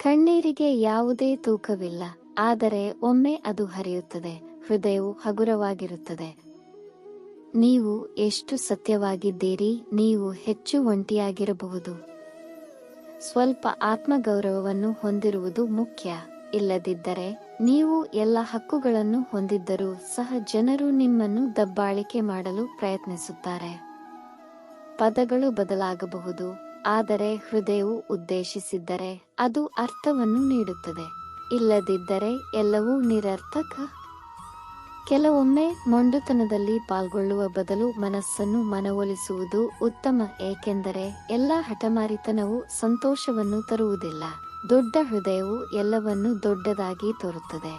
ಕಣ್ಣೀರಿಗೆ ಯಾವುದೇ ತೂಕವಿಲ್ಲ, ಆದರೆ ಒಮ್ಮೆ ಅದು ಹರಿಯುತ್ತದೆ, ಹೃದಯವು ಹಗುರವಾಗಿರುತ್ತದೆ. ನೀವು ಎಷ್ಟು ಸತ್ಯವಾಗಿದ್ದೀರಿ, ನೀವು ಹೆಚ್ಚು ಒಂಟಿಯಾಗಿರಬಹುದು. ಸ್ವಲ್ಪ ಆತ್ಮಗೌರವವನ್ನು ಹೊಂದಿರುವುದು ಮುಖ್ಯ. ಇಲ್ಲದಿದ್ದರೆ ನೀವು ಎಲ್ಲ ಹಕ್ಕುಗಳನ್ನು ಹೊಂದಿದ್ದರೂ ಸಹ ಜನರು ನಿಮ್ಮನ್ನು ದಬ್ಬಾಳಿಕೆ ಮಾಡಲು ಪ್ರಯತ್ನಿಸುತ್ತಾರೆ. ಪದಗಳು ಬದಲಾಗಬಹುದು, ಆದರೆ ಹೃದಯವು ಉದ್ದೇಶಿಸಿದ್ದರೆ ಅದು ಅರ್ಥವನ್ನು ನೀಡುತ್ತದೆ. ಇಲ್ಲದಿದ್ದರೆ ಎಲ್ಲವೂ ನಿರರ್ಥಕ. ಕೆಲವೊಮ್ಮೆ ಮೊಂಡುತನದಲ್ಲಿ ಪಾಲ್ಗೊಳ್ಳುವ ಬದಲು ಮನಸ್ಸನ್ನು ಮನವೊಲಿಸುವುದು ಉತ್ತಮ, ಏಕೆಂದರೆ ಎಲ್ಲ ಹಠಮಾರಿತನವು ಸಂತೋಷವನ್ನು ತರುವುದಿಲ್ಲ. ದೊಡ್ಡ ಹೃದಯವು ಎಲ್ಲವನ್ನೂ ದೊಡ್ಡದಾಗಿ ತೋರುತ್ತದೆ.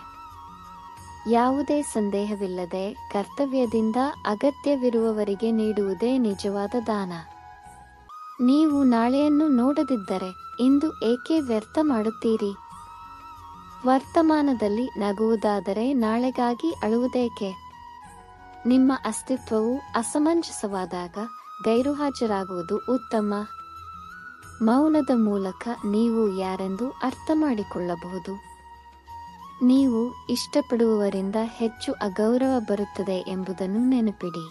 ಯಾವುದೇ ಸಂದೇಹವಿಲ್ಲದೆ ಕರ್ತವ್ಯದಿಂದ ಅಗತ್ಯವಿರುವವರಿಗೆ ನೀಡುವುದೇ ನಿಜವಾದ ದಾನ. ನೀವು ನಾಳೆಯನ್ನು ನೋಡದಿದ್ದರೆ ಇಂದು ಏಕೆ ವ್ಯರ್ಥ ಮಾಡುತ್ತೀರಿ? ವರ್ತಮಾನದಲ್ಲಿ ನಗುವುದಾದರೆ ನಾಳೆಗಾಗಿ ಅಳುವುದೇಕೆ? ನಿಮ್ಮ ಅಸ್ತಿತ್ವವು ಅಸಮಂಜಸವಾದಾಗ ಗೈರುಹಾಜರಾಗುವುದು ಉತ್ತಮ. ಮೌನದ ಮೂಲಕ ನೀವು ಯಾರೆಂದು ಅರ್ಥ ಮಾಡಿಕೊಳ್ಳಬಹುದು. ನೀವು ಇಷ್ಟಪಡುವವರಿಂದ ಹೆಚ್ಚು ಅಗೌರವ ಬರುತ್ತದೆ ಎಂಬುದನ್ನು ನೆನಪಿಡಿ.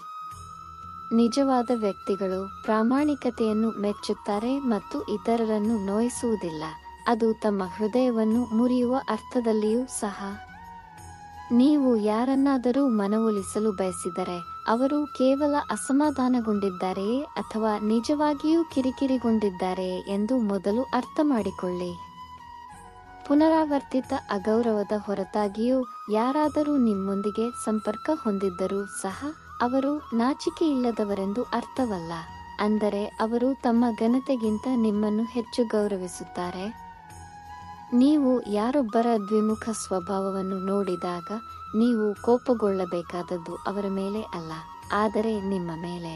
ನಿಜವಾದ ವ್ಯಕ್ತಿಗಳು ಪ್ರಾಮಾಣಿಕತೆಯನ್ನು ಮೆಚ್ಚುತ್ತಾರೆ ಮತ್ತು ಇತರರನ್ನು ನೋಯಿಸುವುದಿಲ್ಲ, ಅದು ತಮ್ಮ ಹೃದಯವನ್ನು ಮುರಿಯುವ ಅರ್ಥದಲ್ಲಿಯೂ ಸಹ. ನೀವು ಯಾರನ್ನಾದರೂ ಮನವೊಲಿಸಲು ಬಯಸಿದರೆ ಅವರು ಕೇವಲ ಅಸಮಾಧಾನಗೊಂಡಿದ್ದಾರೆಯೇ ಅಥವಾ ನಿಜವಾಗಿಯೂ ಕಿರಿಕಿರಿಗೊಂಡಿದ್ದಾರೆಯೇ ಎಂದು ಮೊದಲು ಅರ್ಥ ಮಾಡಿಕೊಳ್ಳಿ. ಪುನರಾವರ್ತಿತ ಅಗೌರವದ ಹೊರತಾಗಿಯೂ ಯಾರಾದರೂ ನಿಮ್ಮೊಂದಿಗೆ ಸಂಪರ್ಕ ಹೊಂದಿದ್ದರೂ ಸಹ ಅವರು ನಾಚಿಕೆಯಿಲ್ಲದವರೆಂದು ಅರ್ಥವಲ್ಲ, ಅಂದರೆ ಅವರು ತಮ್ಮ ಘನತೆಗಿಂತ ನಿಮ್ಮನ್ನು ಹೆಚ್ಚು ಗೌರವಿಸುತ್ತಾರೆ. ನೀವು ಯಾರೊಬ್ಬರ ದ್ವಿಮುಖ ಸ್ವಭಾವವನ್ನು ನೋಡಿದಾಗ ನೀವು ಕೋಪಗೊಳ್ಳಬೇಕಾದದ್ದು ಅವರ ಮೇಲೆ ಅಲ್ಲ, ಆದರೆ ನಿಮ್ಮ ಮೇಲೆ.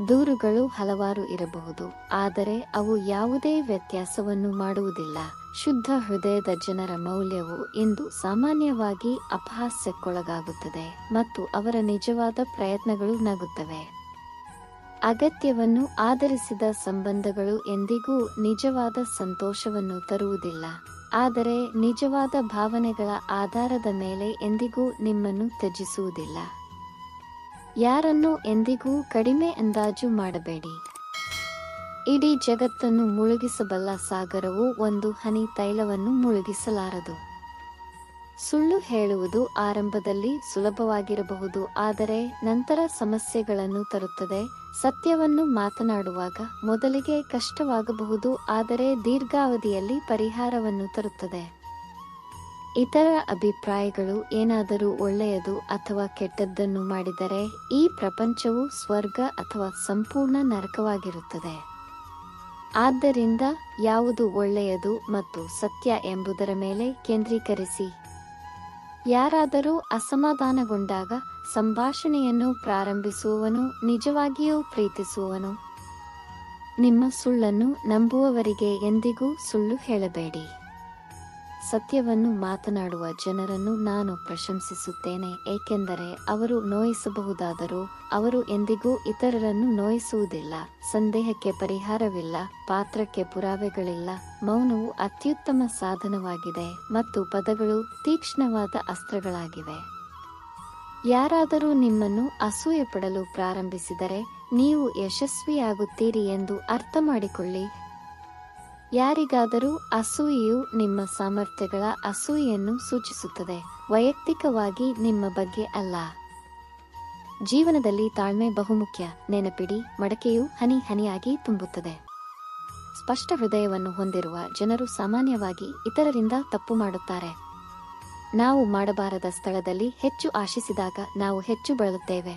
ದೂರುಗಳು ಹಲವಾರು ಇರಬಹುದು, ಆದರೆ ಅವು ಯಾವುದೇ ವ್ಯತ್ಯಾಸವನ್ನು ಮಾಡುವುದಿಲ್ಲ. ಶುದ್ಧ ಹೃದಯದ ಜನರ ಮೌಲ್ಯವು ಇಂದು ಸಾಮಾನ್ಯವಾಗಿ ಅಪಹಾಸ್ಯಕ್ಕೊಳಗಾಗುತ್ತದೆ ಮತ್ತು ಅವರ ನಿಜವಾದ ಪ್ರಯತ್ನಗಳು ನಗುತ್ತವೆ. ಅಗತ್ಯವನ್ನು ಆಧರಿಸಿದ ಸಂಬಂಧಗಳು ಎಂದಿಗೂ ನಿಜವಾದ ಸಂತೋಷವನ್ನು ತರುವುದಿಲ್ಲ, ಆದರೆ ನಿಜವಾದ ಭಾವನೆಗಳ ಆಧಾರದ ಮೇಲೆ ಎಂದಿಗೂ ನಿಮ್ಮನ್ನು ತ್ಯಜಿಸುವುದಿಲ್ಲ. ಯಾರನ್ನೂ ಎಂದಿಗೂ ಕಡಿಮೆ ಅಂದಾಜು ಮಾಡಬೇಡಿ. ಇಡೀ ಜಗತ್ತನ್ನು ಮುಳುಗಿಸಬಲ್ಲ ಸಾಗರವು ಒಂದು ಹನಿ ತೈಲವನ್ನು ಮುಳುಗಿಸಲಾರದು. ಸುಳ್ಳು ಹೇಳುವುದು ಆರಂಭದಲ್ಲಿ ಸುಲಭವಾಗಿರಬಹುದು, ಆದರೆ ನಂತರ ಸಮಸ್ಯೆಗಳನ್ನು ತರುತ್ತದೆ. ಸತ್ಯವನ್ನು ಮಾತನಾಡುವಾಗ ಮೊದಲಿಗೆ ಕಷ್ಟವಾಗಬಹುದು, ಆದರೆ ದೀರ್ಘಾವಧಿಯಲ್ಲಿ ಪರಿಹಾರವನ್ನು ತರುತ್ತದೆ. ಇತರರ ಅಭಿಪ್ರಾಯಗಳು ಏನಾದರೂ ಒಳ್ಳೆಯದು ಅಥವಾ ಕೆಟ್ಟದ್ದನ್ನು ಮಾಡಿದರೆ ಈ ಪ್ರಪಂಚವು ಸ್ವರ್ಗ ಅಥವಾ ಸಂಪೂರ್ಣ ನರಕವಾಗಿರುತ್ತದೆ. ಆದ್ದರಿಂದ ಯಾವುದು ಒಳ್ಳೆಯದು ಮತ್ತು ಸತ್ಯ ಎಂಬುದರ ಮೇಲೆ ಕೇಂದ್ರೀಕರಿಸಿ. ಯಾರಾದರೂ ಅಸಮಾಧಾನಗೊಂಡಾಗ ಸಂಭಾಷಣೆಯನ್ನು ಪ್ರಾರಂಭಿಸುವವನು ನಿಜವಾಗಿಯೂ ಪ್ರೀತಿಸುವವನು. ನಿಮ್ಮ ಸುಳ್ಳನ್ನು ನಂಬುವವರಿಗೆ ಎಂದಿಗೂ ಸುಳ್ಳು ಹೇಳಬೇಡಿ. ಸತ್ಯವನ್ನು ಮಾತನಾಡುವ ಜನರನ್ನು ನಾನು ಪ್ರಶಂಸಿಸುತ್ತೇನೆ, ಏಕೆಂದರೆ ಅವರು ನೋಯಿಸಬಹುದಾದರೂ ಅವರು ಎಂದಿಗೂ ಇತರರನ್ನು ನೋಯಿಸುವುದಿಲ್ಲ. ಸಂದೇಹಕ್ಕೆ ಪರಿಹಾರವಿಲ್ಲ, ಪಾತ್ರಕ್ಕೆ ಪುರಾವೆಗಳಿಲ್ಲ. ಮೌನವು ಅತ್ಯುತ್ತಮ ಸಾಧನವಾಗಿದೆ ಮತ್ತು ಪದಗಳು ತೀಕ್ಷ್ಣವಾದ ಅಸ್ತ್ರಗಳಾಗಿವೆ. ಯಾರಾದರೂ ನಿಮ್ಮನ್ನು ಅಸೂಯೆ ಪಡಲು ಪ್ರಾರಂಭಿಸಿದರೆ ನೀವು ಯಶಸ್ವಿಯಾಗುತ್ತೀರಿ ಎಂದು ಅರ್ಥ ಮಾಡಿಕೊಳ್ಳಿ. ಯಾರಿಗಾದರೂ ಅಸೂಯೆಯು ನಿಮ್ಮ ಸಾಮರ್ಥ್ಯಗಳ ಅಸೂಯೆಯನ್ನು ಸೂಚಿಸುತ್ತದೆ, ವೈಯಕ್ತಿಕವಾಗಿ ನಿಮ್ಮ ಬಗ್ಗೆ ಅಲ್ಲ. ಜೀವನದಲ್ಲಿ ತಾಳ್ಮೆ ಬಹುಮುಖ್ಯ. ನೆನಪಿಡಿ, ಮಡಕೆಯು ಹನಿ ಹನಿಯಾಗಿ ತುಂಬುತ್ತದೆ. ಸ್ಪಷ್ಟ ಹೃದಯವನ್ನು ಹೊಂದಿರುವ ಜನರು ಸಾಮಾನ್ಯವಾಗಿ ಇತರರಿಂದ ತಪ್ಪು ಮಾಡುತ್ತಾರೆ. ನಾವು ಮಾಡಬಾರದ ಸ್ಥಳದಲ್ಲಿ ಹೆಚ್ಚು ಆಶಿಸಿದಾಗ ನಾವು ಹೆಚ್ಚು ಬಳಲುತ್ತೇವೆ.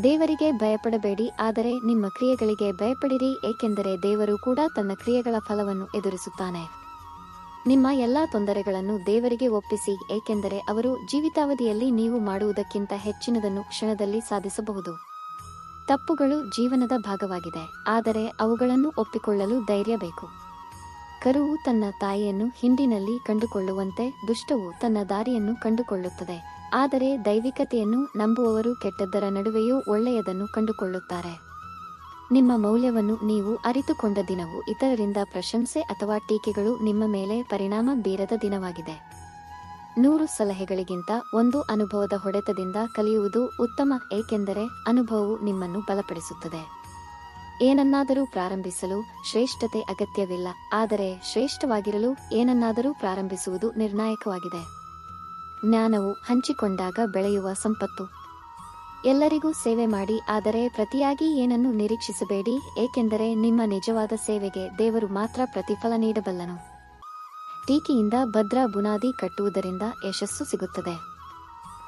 ದೇವರಿಗೆ ಭಯಪಡಬೇಡಿ, ಆದರೆ ನಿಮ್ಮ ಕ್ರಿಯೆಗಳಿಗೆ ಭಯಪಡಿರಿ, ಏಕೆಂದರೆ ದೇವರು ಕೂಡ ತನ್ನ ಕ್ರಿಯೆಗಳ ಫಲವನ್ನು ಎದುರಿಸುತ್ತಾನೆ. ನಿಮ್ಮ ಎಲ್ಲಾ ತೊಂದರೆಗಳನ್ನು ದೇವರಿಗೆ ಒಪ್ಪಿಸಿ, ಏಕೆಂದರೆ ಅವರು ಜೀವಿತಾವಧಿಯಲ್ಲಿ ನೀವು ಮಾಡುವುದಕ್ಕಿಂತ ಹೆಚ್ಚಿನದನ್ನು ಕ್ಷಣದಲ್ಲಿ ಸಾಧಿಸಬಹುದು. ತಪ್ಪುಗಳು ಜೀವನದ ಭಾಗವಾಗಿದೆ, ಆದರೆ ಅವುಗಳನ್ನು ಒಪ್ಪಿಕೊಳ್ಳಲು ಧೈರ್ಯ ಬೇಕು. ಕರುವು ತನ್ನ ತಾಯಿಯನ್ನು ಹಿಂಡಿನಲ್ಲಿ ಕಂಡುಕೊಳ್ಳುವಂತೆ ದುಷ್ಟವು ತನ್ನ ದಾರಿಯನ್ನು ಕಂಡುಕೊಳ್ಳುತ್ತದೆ, ಆದರೆ ದೈವಿಕತೆಯನ್ನು ನಂಬುವವರು ಕೆಟ್ಟದ್ದರ ನಡುವೆಯೂ ಒಳ್ಳೆಯದನ್ನು ಕಂಡುಕೊಳ್ಳುತ್ತಾರೆ. ನಿಮ್ಮ ಮೌಲ್ಯವನ್ನು ನೀವು ಅರಿತುಕೊಂಡ ದಿನವು ಇತರರಿಂದ ಪ್ರಶಂಸೆ ಅಥವಾ ಟೀಕೆಗಳು ನಿಮ್ಮ ಮೇಲೆ ಪರಿಣಾಮ ಬೀರದ ದಿನವಾಗಿದೆ. 100 ಸಲಹೆಗಳಿಗಿಂತ ಒಂದು ಅನುಭವದ ಹೊಡೆತದಿಂದ ಕಲಿಯುವುದು ಉತ್ತಮ, ಏಕೆಂದರೆ ಅನುಭವವು ನಿಮ್ಮನ್ನು ಬಲಪಡಿಸುತ್ತದೆ. ಏನನ್ನಾದರೂ ಪ್ರಾರಂಭಿಸಲು ಶ್ರೇಷ್ಠತೆ ಅಗತ್ಯವಿಲ್ಲ, ಆದರೆ ಶ್ರೇಷ್ಠವಾಗಿರಲು ಏನನ್ನಾದರೂ ಪ್ರಾರಂಭಿಸುವುದು ನಿರ್ಣಾಯಕವಾಗಿದೆ. ಜ್ಞಾನವು ಹಂಚಿಕೊಂಡಾಗ ಬೆಳೆಯುವ ಸಂಪತ್ತು. ಎಲ್ಲರಿಗೂ ಸೇವೆ ಮಾಡಿ, ಆದರೆ ಪ್ರತಿಯಾಗಿ ಏನನ್ನು ನಿರೀಕ್ಷಿಸಬೇಡಿ, ಏಕೆಂದರೆ ನಿಮ್ಮ ನಿಜವಾದ ಸೇವೆಗೆ ದೇವರು ಮಾತ್ರ ಪ್ರತಿಫಲ ನೀಡಬಲ್ಲನು. ಟೀಕೆಯಿಂದ ಭದ್ರ ಬುನಾದಿ ಕಟ್ಟುವುದರಿಂದ ಯಶಸ್ಸು ಸಿಗುತ್ತದೆ.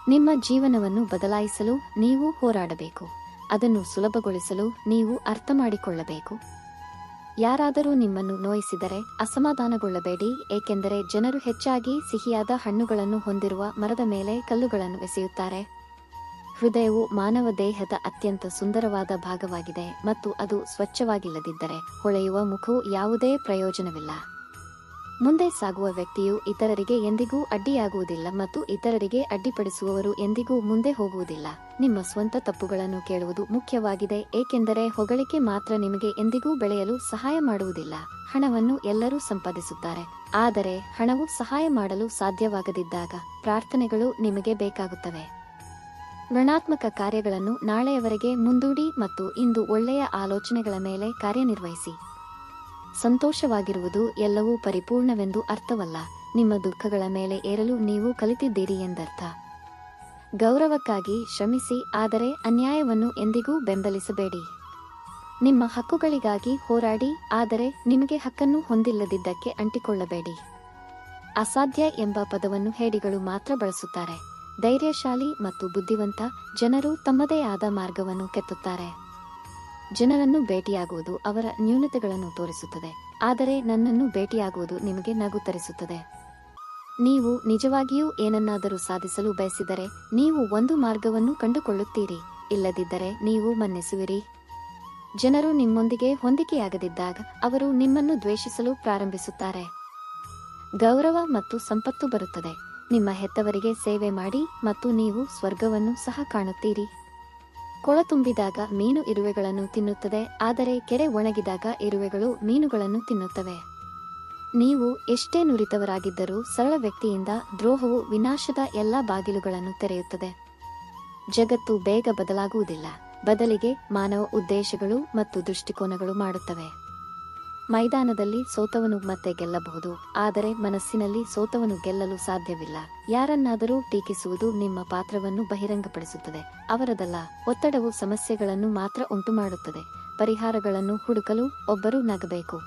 ನಿಮ್ಮ ಜೀವನವನ್ನು ಬದಲಾಯಿಸಲು ನೀವು ಹೋರಾಡಬೇಕು, ಅದನ್ನು ಸುಲಭಗೊಳಿಸಲು ನೀವು ಅರ್ಥಮಾಡಿಕೊಳ್ಳಬೇಕು. ಯಾರಾದರೂ ನಿಮ್ಮನ್ನು ನೋಯಿಸಿದರೆ ಅಸಮಾಧಾನಗೊಳ್ಳಬೇಡಿ, ಏಕೆಂದರೆ ಜನರು ಹೆಚ್ಚಾಗಿ ಸಿಹಿಯಾದ ಹಣ್ಣುಗಳನ್ನು ಹೊಂದಿರುವ ಮರದ ಮೇಲೆ ಕಲ್ಲುಗಳನ್ನು ಎಸೆಯುತ್ತಾರೆ. ಹೃದಯವು ಮಾನವ ದೇಹದ ಅತ್ಯಂತ ಸುಂದರವಾದ ಭಾಗವಾಗಿದೆ ಮತ್ತು ಅದು ಸ್ವಚ್ಛವಾಗಿಲ್ಲದಿದ್ದರೆ ಹೊಳೆಯುವ ಮುಖವು ಯಾವುದೇ ಪ್ರಯೋಜನವಿಲ್ಲ. ಮುಂದೆ ಸಾಗುವ ವ್ಯಕ್ತಿಯು ಇತರರಿಗೆ ಎಂದಿಗೂ ಅಡ್ಡಿಯಾಗುವುದಿಲ್ಲ ಮತ್ತು ಇತರರಿಗೆ ಅಡ್ಡಿಪಡಿಸುವವರು ಎಂದಿಗೂ ಮುಂದೆ ಹೋಗುವುದಿಲ್ಲ. ನಿಮ್ಮ ಸ್ವಂತ ತಪ್ಪುಗಳನ್ನು ಕೇಳುವುದು ಮುಖ್ಯವಾಗಿದೆ, ಏಕೆಂದರೆ ಹೊಗಳಿಕೆ ಮಾತ್ರ ನಿಮಗೆ ಎಂದಿಗೂ ಬೆಳೆಯಲು ಸಹಾಯ ಮಾಡುವುದಿಲ್ಲ. ಹಣವನ್ನು ಎಲ್ಲರೂ ಸಂಪಾದಿಸುತ್ತಾರೆ, ಆದರೆ ಹಣವು ಸಹಾಯ ಮಾಡಲು ಸಾಧ್ಯವಾಗದಿದ್ದಾಗ ಪ್ರಾರ್ಥನೆಗಳು ನಿಮಗೆ ಬೇಕಾಗುತ್ತವೆ. ಋಣಾತ್ಮಕ ಕಾರ್ಯಗಳನ್ನು ನಾಳೆಯವರೆಗೆ ಮುಂದೂಡಿ ಮತ್ತು ಇಂದು ಒಳ್ಳೆಯ ಆಲೋಚನೆಗಳ ಮೇಲೆ ಕಾರ್ಯನಿರ್ವಹಿಸಿ. ಸಂತೋಷವಾಗಿರುವುದು ಎಲ್ಲವೂ ಪರಿಪೂರ್ಣವೆಂದು ಅರ್ಥವಲ್ಲ, ನಿಮ್ಮ ದುಃಖಗಳ ಮೇಲೆ ಏರಲು ನೀವು ಕಲಿತಿದ್ದೀರಿ ಎಂದರ್ಥ. ಗೌರವಕ್ಕಾಗಿ ಶ್ರಮಿಸಿ, ಆದರೆ ಅನ್ಯಾಯವನ್ನು ಎಂದಿಗೂ ಬೆಂಬಲಿಸಬೇಡಿ. ನಿಮ್ಮ ಹಕ್ಕುಗಳಿಗಾಗಿ ಹೋರಾಡಿ, ಆದರೆ ನಿಮಗೆ ಹಕ್ಕನ್ನು ಹೊಂದಿಲ್ಲದಿದ್ದಕ್ಕೆ ಅಂಟಿಕೊಳ್ಳಬೇಡಿ. ಅಸಾಧ್ಯ ಎಂಬ ಪದವನ್ನು ಹೇಡಿಗಳು ಮಾತ್ರ ಬಳಸುತ್ತಾರೆ. ಧೈರ್ಯಶಾಲಿ ಮತ್ತು ಬುದ್ಧಿವಂತ ಜನರು ತಮ್ಮದೇ ಆದ ಮಾರ್ಗವನ್ನು ಕೆತ್ತುತ್ತಾರೆ. ಜನರನ್ನು ಭೇಟಿಯಾಗುವುದು ಅವರ ನ್ಯೂನತೆಗಳನ್ನು ತೋರಿಸುತ್ತದೆ, ಆದರೆ ನನ್ನನ್ನು ಭೇಟಿಯಾಗುವುದು ನಿಮಗೆ ನಗು ತರಿಸುತ್ತದೆ. ನೀವು ನಿಜವಾಗಿಯೂ ಏನನ್ನಾದರೂ ಸಾಧಿಸಲು ಬಯಸಿದರೆ ನೀವು ಒಂದು ಮಾರ್ಗವನ್ನು ಕಂಡುಕೊಳ್ಳುತ್ತೀರಿ, ಇಲ್ಲದಿದ್ದರೆ ನೀವು ಮನ್ನಿಸುವಿರಿ. ಜನರು ನಿಮ್ಮೊಂದಿಗೆ ಹೊಂದಿಕೆಯಾಗದಿದ್ದಾಗ ಅವರು ನಿಮ್ಮನ್ನು ದ್ವೇಷಿಸಲು ಪ್ರಾರಂಭಿಸುತ್ತಾರೆ. ಗೌರವ ಮತ್ತು ಸಂಪತ್ತು ಬರುತ್ತದೆ. ನಿಮ್ಮ ಹೆತ್ತವರಿಗೆ ಸೇವೆ ಮಾಡಿ ಮತ್ತು ನೀವು ಸ್ವರ್ಗವನ್ನು ಸಹ ಕಾಣುತ್ತೀರಿ. ಕೊಳ ತುಂಬಿದಾಗ ಮೀನು ಇರುವೆಗಳನ್ನು ತಿನ್ನುತ್ತದೆ, ಆದರೆ ಕೆರೆ ಒಣಗಿದಾಗ ಇರುವೆಗಳು ಮೀನುಗಳನ್ನು ತಿನ್ನುತ್ತವೆ. ನೀವು ಎಷ್ಟೇ ನುರಿತವರಾಗಿದ್ದರೂ ಸರಳ ವ್ಯಕ್ತಿಯಿಂದ ದ್ರೋಹವು ವಿನಾಶದ ಎಲ್ಲಾ ಬಾಗಿಲುಗಳನ್ನು ತೆರೆಯುತ್ತದೆ. ಜಗತ್ತು ಬೇಗ ಬದಲಾಗುವುದಿಲ್ಲ, ಬದಲಿಗೆ ಮಾನವ ಉದ್ದೇಶಗಳು ಮತ್ತು ದೃಷ್ಟಿಕೋನಗಳು ಮಾಡುತ್ತವೆ. ಮೈದಾನದಲ್ಲಿ ಸೋತವನು ಮತ್ತೆ ಗೆಲ್ಲಬಹುದು, ಆದರೆ ಮನಸ್ಸಿನಲ್ಲಿ ಸೋತವನು ಗೆಲ್ಲಲು ಸಾಧ್ಯವಿಲ್ಲ. ಯಾರನ್ನಾದರೂ ಟೀಕಿಸುವುದು ನಿಮ್ಮ ಪಾತ್ರವನ್ನು ಬಹಿರಂಗಪಡಿಸುತ್ತದೆ, ಅವರದಲ್ಲ. ಒತ್ತಡವು ಸಮಸ್ಯೆಗಳನ್ನು ಮಾತ್ರ ಉಂಟುಮಾಡುತ್ತದೆ. ಪರಿಹಾರಗಳನ್ನು ಹುಡುಕಲು ಒಬ್ಬರು ನಗಬೇಕು.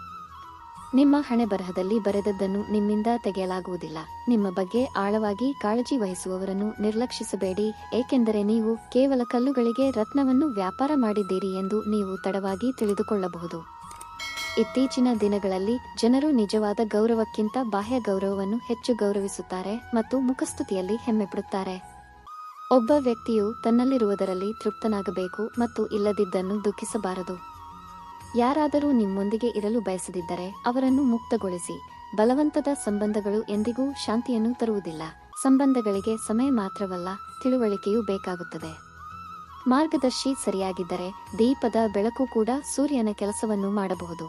ನಿಮ್ಮ ಹಣೆಬರಹದಲ್ಲಿ ಬರೆದದ್ದನ್ನು ನಿಮ್ಮಿಂದ ತೆಗೆಯಲಾಗುವುದಿಲ್ಲ. ನಿಮ್ಮ ಬಗ್ಗೆ ಆಳವಾಗಿ ಕಾಳಜಿ ವಹಿಸುವವರನ್ನು ನಿರ್ಲಕ್ಷಿಸಬೇಡಿ, ಏಕೆಂದರೆ ನೀವು ಕೇವಲ ಕಲ್ಲುಗಳಿಗೆ ರತ್ನವನ್ನು ವ್ಯಾಪಾರ ಮಾಡಿದ್ದೀರಿ ಎಂದು ನೀವು ತಡವಾಗಿ ತಿಳಿದುಕೊಳ್ಳಬಹುದು. ಇತ್ತೀಚಿನ ದಿನಗಳಲ್ಲಿ ಜನರು ನಿಜವಾದ ಗೌರವಕ್ಕಿಂತ ಬಾಹ್ಯ ಗೌರವವನ್ನು ಹೆಚ್ಚು ಗೌರವಿಸುತ್ತಾರೆ ಮತ್ತು ಮುಖಸ್ತುತಿಯಲ್ಲಿ ಹೆಮ್ಮೆಪಡುತ್ತಾರೆ. ಒಬ್ಬ ವ್ಯಕ್ತಿಯು ತನ್ನಲ್ಲಿರುವುದರಲ್ಲಿ ತೃಪ್ತನಾಗಬೇಕು ಮತ್ತು ಇಲ್ಲದಿದ್ದನ್ನು ದುಃಖಿಸಬಾರದು. ಯಾರಾದರೂ ನಿಮ್ಮೊಂದಿಗೆ ಇರಲು ಬಯಸದಿದ್ದರೆ ಅವರನ್ನು ಮುಕ್ತಗೊಳಿಸಿ. ಬಲವಂತದ ಸಂಬಂಧಗಳು ಎಂದಿಗೂ ಶಾಂತಿಯನ್ನು ತರುವುದಿಲ್ಲ. ಸಂಬಂಧಗಳಿಗೆ ಸಮಯ ಮಾತ್ರವಲ್ಲ, ತಿಳುವಳಿಕೆಯೂ ಬೇಕಾಗುತ್ತದೆ. ಮಾರ್ಗದರ್ಶಿ ಸರಿಯಾಗಿದ್ದರೆ ದೀಪದ ಬೆಳಕು ಕೂಡ ಸೂರ್ಯನ ಕೆಲಸವನ್ನು ಮಾಡಬಹುದು.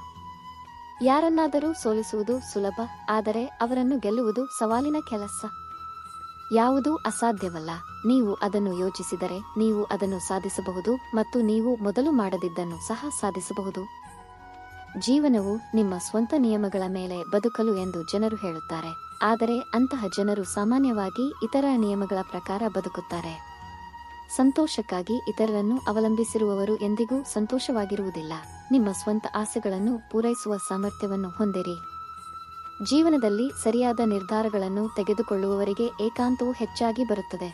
ಯಾರನ್ನಾದರೂ ಸೋಲಿಸುವುದು ಸುಲಭ, ಆದರೆ ಅವರನ್ನು ಗೆಲ್ಲುವುದು ಸವಾಲಿನ ಕೆಲಸ. ಯಾವುದೂ ಅಸಾಧ್ಯವಲ್ಲ. ನೀವು ಅದನ್ನು ಯೋಚಿಸಿದರೆ ನೀವು ಅದನ್ನು ಸಾಧಿಸಬಹುದು ಮತ್ತು ನೀವು ಮೊದಲು ಮಾಡದಿದ್ದನ್ನು ಸಹ ಸಾಧಿಸಬಹುದು. ಜೀವನವು ನಿಮ್ಮ ಸ್ವಂತ ನಿಯಮಗಳ ಮೇಲೆ ಬದುಕಲು ಎಂದು ಜನರು ಹೇಳುತ್ತಾರೆ, ಆದರೆ ಅಂತಹ ಜನರು ಸಾಮಾನ್ಯವಾಗಿ ಇತರ ನಿಯಮಗಳ ಪ್ರಕಾರ ಬದುಕುತ್ತಾರೆ. ಸಂತೋಷಕ್ಕಾಗಿ ಇತರರನ್ನು ಅವಲಂಬಿಸಿರುವವರು ಎಂದಿಗೂ ಸಂತೋಷವಾಗಿರುವುದಿಲ್ಲ. ನಿಮ್ಮ ಸ್ವಂತ ಆಸೆಗಳನ್ನು ಪೂರೈಸುವ ಸಾಮರ್ಥ್ಯವನ್ನು ಹೊಂದಿರಿ. ಜೀವನದಲ್ಲಿ ಸರಿಯಾದ ನಿರ್ಧಾರಗಳನ್ನು ತೆಗೆದುಕೊಳ್ಳುವವರಿಗೆ ಏಕಾಂತವು ಹೆಚ್ಚಾಗಿ ಬರುತ್ತದೆ.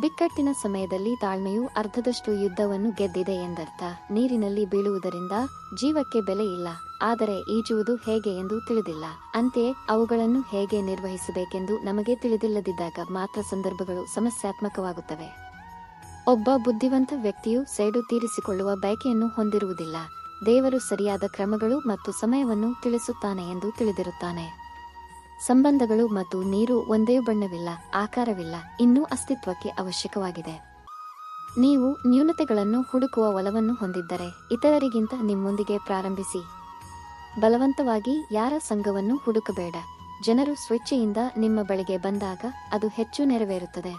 ಬಿಕ್ಕಟ್ಟಿನ ಸಮಯದಲ್ಲಿ ತಾಳ್ಮೆಯು ಅರ್ಧದಷ್ಟು ಯುದ್ಧವನ್ನು ಗೆದ್ದಿದೆ ಎಂದರ್ಥ. ನೀರಿನಲ್ಲಿ ಬೀಳುವುದರಿಂದ ಜೀವಕ್ಕೆ ಬೆಲೆ ಇಲ್ಲ, ಆದರೆ ಈಜುವುದು ಹೇಗೆ ಎಂದು ತಿಳಿದಿಲ್ಲ. ಅಂತೆಯೇ ಅವುಗಳನ್ನು ಹೇಗೆ ನಿರ್ವಹಿಸಬೇಕೆಂದು ನಮಗೆ ತಿಳಿದಿಲ್ಲದಿದ್ದಾಗ ಮಾತ್ರ ಸಂದರ್ಭಗಳು ಸಮಸ್ಯಾತ್ಮಕವಾಗುತ್ತವೆ. ಒಬ್ಬ ಬುದ್ಧಿವಂತ ವ್ಯಕ್ತಿಯು ಸೇಡು ತೀರಿಸಿಕೊಳ್ಳುವ ಬಯಕೆಯನ್ನು ಹೊಂದಿರುವುದಿಲ್ಲ. ದೇವರು ಸರಿಯಾದ ಕ್ರಮಗಳು ಮತ್ತು ಸಮಯವನ್ನು ತಿಳಿಸುತ್ತಾನೆ ಎಂದು ತಿಳಿದಿರುತ್ತಾನೆ. ಸಂಬಂಧಗಳು ಮತ್ತು ನೀರು ಒಂದೇ ಬಣ್ಣವಿಲ್ಲ, ಆಕಾರವಿಲ್ಲ, ಇನ್ನೂ ಅಸ್ತಿತ್ವಕ್ಕೆ ಅವಶ್ಯಕವಾಗಿದೆ. ನೀವು ನ್ಯೂನತೆಗಳನ್ನು ಹುಡುಕುವ ಒಲವನ್ನು ಹೊಂದಿದ್ದರೆ ಇತರರಿಗಿಂತ ನಿಮ್ಮೊಂದಿಗೆ ಪ್ರಾರಂಭಿಸಿ. ಬಲವಂತವಾಗಿ ಯಾರ ಸಂಘವನ್ನು ಹುಡುಕಬೇಡ. ಜನರು ಸ್ವೇಚ್ಛೆಯಿಂದ ನಿಮ್ಮ ಬಳಿಗೆ ಬಂದಾಗ ಅದು ಹೆಚ್ಚು ನೆರವೇರುತ್ತದೆ.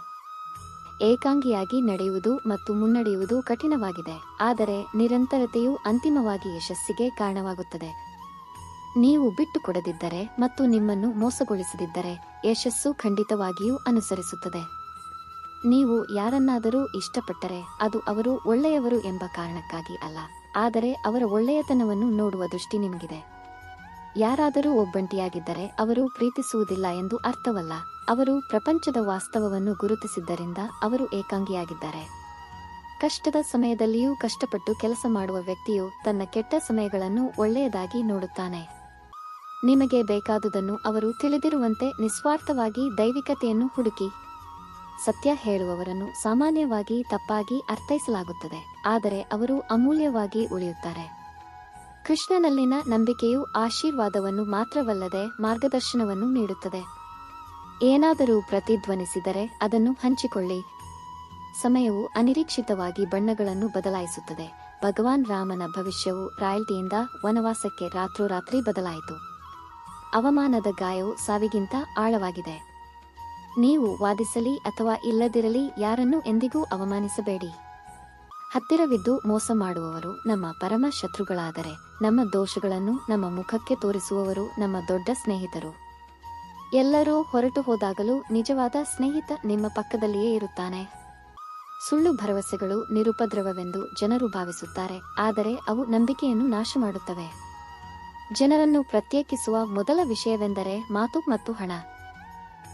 ಏಕಾಂಗಿಯಾಗಿ ನಡೆಯುವುದು ಮತ್ತು ಮುನ್ನಡೆಯುವುದು ಕಠಿಣವಾಗಿದೆ, ಆದರೆ ನಿರಂತರತೆಯು ಅಂತಿಮವಾಗಿ ಯಶಸ್ಸಿಗೆ ಕಾರಣವಾಗುತ್ತದೆ. ನೀವು ಬಿಟ್ಟುಕೊಡದಿದ್ದರೆ ಮತ್ತು ನಿಮ್ಮನ್ನು ಮೋಸಗೊಳಿಸದಿದ್ದರೆ ಯಶಸ್ಸು ಖಂಡಿತವಾಗಿಯೂ ಅನುಸರಿಸುತ್ತದೆ. ನೀವು ಯಾರನ್ನಾದರೂ ಇಷ್ಟಪಟ್ಟರೆ ಅದು ಅವರು ಒಳ್ಳೆಯವರು ಎಂಬ ಕಾರಣಕ್ಕಾಗಿ ಅಲ್ಲ, ಆದರೆ ಅವರ ಒಳ್ಳೆಯತನವನ್ನು ನೋಡುವ ದೃಷ್ಟಿ ನಿಮಗಿದೆ. ಯಾರಾದರೂ ಒಬ್ಬಂಟಿಯಾಗಿದ್ದರೆ ಅವರು ಪ್ರೀತಿಸುವುದಿಲ್ಲ ಎಂದು ಅರ್ಥವಲ್ಲ. ಅವರು ಪ್ರಪಂಚದ ವಾಸ್ತವವನ್ನು ಗುರುತಿಸಿದ್ದರಿಂದ ಅವರು ಏಕಾಂಗಿಯಾಗಿದ್ದಾರೆ. ಕಷ್ಟದ ಸಮಯದಲ್ಲಿಯೂ ಕಷ್ಟಪಟ್ಟು ಕೆಲಸ ಮಾಡುವ ವ್ಯಕ್ತಿಯು ತನ್ನ ಕೆಟ್ಟ ಸಮಯಗಳನ್ನು ಒಳ್ಳೆಯದಾಗಿ ನೋಡುತ್ತಾನೆ. ನಿಮಗೆ ಬೇಕಾದುದನ್ನು ಅವರು ತಿಳಿದಿರುವಂತೆ ನಿಸ್ವಾರ್ಥವಾಗಿ ದೈವಿಕತೆಯನ್ನು ಹುಡುಕಿ. ಸತ್ಯ ಹೇಳುವವರನ್ನು ಸಾಮಾನ್ಯವಾಗಿ ತಪ್ಪಾಗಿ ಅರ್ಥೈಸಲಾಗುತ್ತದೆ, ಆದರೆ ಅವರು ಅಮೂಲ್ಯವಾಗಿ ಉಳಿಯುತ್ತಾರೆ. ಕೃಷ್ಣನಲ್ಲಿನ ನಂಬಿಕೆಯು ಆಶೀರ್ವಾದವನ್ನು ಮಾತ್ರವಲ್ಲದೆ ಮಾರ್ಗದರ್ಶನವನ್ನು ನೀಡುತ್ತದೆ. ಏನಾದರೂ ಪ್ರತಿಧ್ವನಿಸಿದರೆ ಅದನ್ನು ಹಂಚಿಕೊಳ್ಳಿ. ಸಮಯವು ಅನಿರೀಕ್ಷಿತವಾಗಿ ಬಣ್ಣಗಳನ್ನು ಬದಲಾಯಿಸುತ್ತದೆ. ಭಗವಾನ್ ರಾಮನ ಭವಿಷ್ಯವು ರಾಯಲ್ಟಿಯಿಂದ ವನವಾಸಕ್ಕೆ ರಾತ್ರೋರಾತ್ರಿ ಬದಲಾಯಿತು. ಅವಮಾನದ ಗಾಯವು ಸಾವಿಗಿಂತ ಆಳವಾಗಿದೆ. ನೀವು ವಾದಿಸಲಿ ಅಥವಾ ಇಲ್ಲದಿರಲಿ ಯಾರನ್ನೂ ಎಂದಿಗೂ ಅವಮಾನಿಸಬೇಡಿ. ಹತ್ತಿರವಿದ್ದು ಮೋಸ ಮಾಡುವವರು ನಮ್ಮ ಪರಮ ಶತ್ರುಗಳಾದರೆ ನಮ್ಮ ದೋಷಗಳನ್ನು ನಮ್ಮ ಮುಖಕ್ಕೆ ತೋರಿಸುವವರು ನಮ್ಮ ದೊಡ್ಡ ಸ್ನೇಹಿತರು. ಎಲ್ಲರೂ ಹೊರಟು ಹೋದಾಗಲೂ ನಿಜವಾದ ಸ್ನೇಹಿತ ನಿಮ್ಮ ಪಕ್ಕದಲ್ಲಿಯೇ ಇರುತ್ತಾನೆ. ಸುಳ್ಳು ಭರವಸೆಗಳು ನಿರುಪದ್ರವವೆಂದು ಜನರು ಭಾವಿಸುತ್ತಾರೆ, ಆದರೆ ಅವು ನಂಬಿಕೆಯನ್ನು ನಾಶ ಮಾಡುತ್ತವೆ. ಜನರನ್ನು ಪ್ರತ್ಯೇಕಿಸುವ ಮೊದಲ ವಿಷಯವೆಂದರೆ ಮಾತು ಮತ್ತು ಹಣ.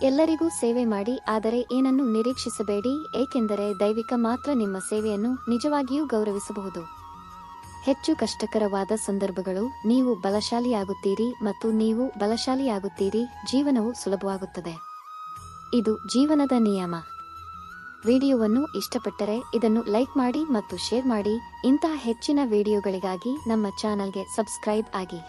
ಎಲ್ಲರಿಗೂ ಸೇವೆ ಮಾಡಿ, ಆದರೆ ಏನನ್ನು ನಿರೀಕ್ಷಿಸಬೇಡಿ, ಏಕೆಂದರೆ ದೈವಿಕ ಮಾತ್ರ ನಿಮ್ಮ ಸೇವೆಯನ್ನು ನಿಜವಾಗಿಯೂ ಗೌರವಿಸಬಹುದು. ಹೆಚ್ಚು ಕಷ್ಟಕರವಾದ ಸಂದರ್ಭಗಳು ನೀವು ಬಲಶಾಲಿಯಾಗುತ್ತೀರಿ ಮತ್ತು ನೀವು ಬಲಶಾಲಿಯಾಗುತ್ತೀರಿ, ಜೀವನವು ಸುಲಭವಾಗುತ್ತದೆ. ಇದು ಜೀವನದ ನಿಯಮ. ವಿಡಿಯೋವನ್ನು ಇಷ್ಟಪಟ್ಟರೆ ಇದನ್ನು ಲೈಕ್ ಮಾಡಿ ಮತ್ತು ಶೇರ್ ಮಾಡಿ. ಇಂತಹ ಹೆಚ್ಚಿನ ವಿಡಿಯೋಗಳಿಗಾಗಿ ನಮ್ಮ ಚಾನಲ್ಗೆ ಸಬ್ಸ್ಕ್ರೈಬ್ ಆಗಿ.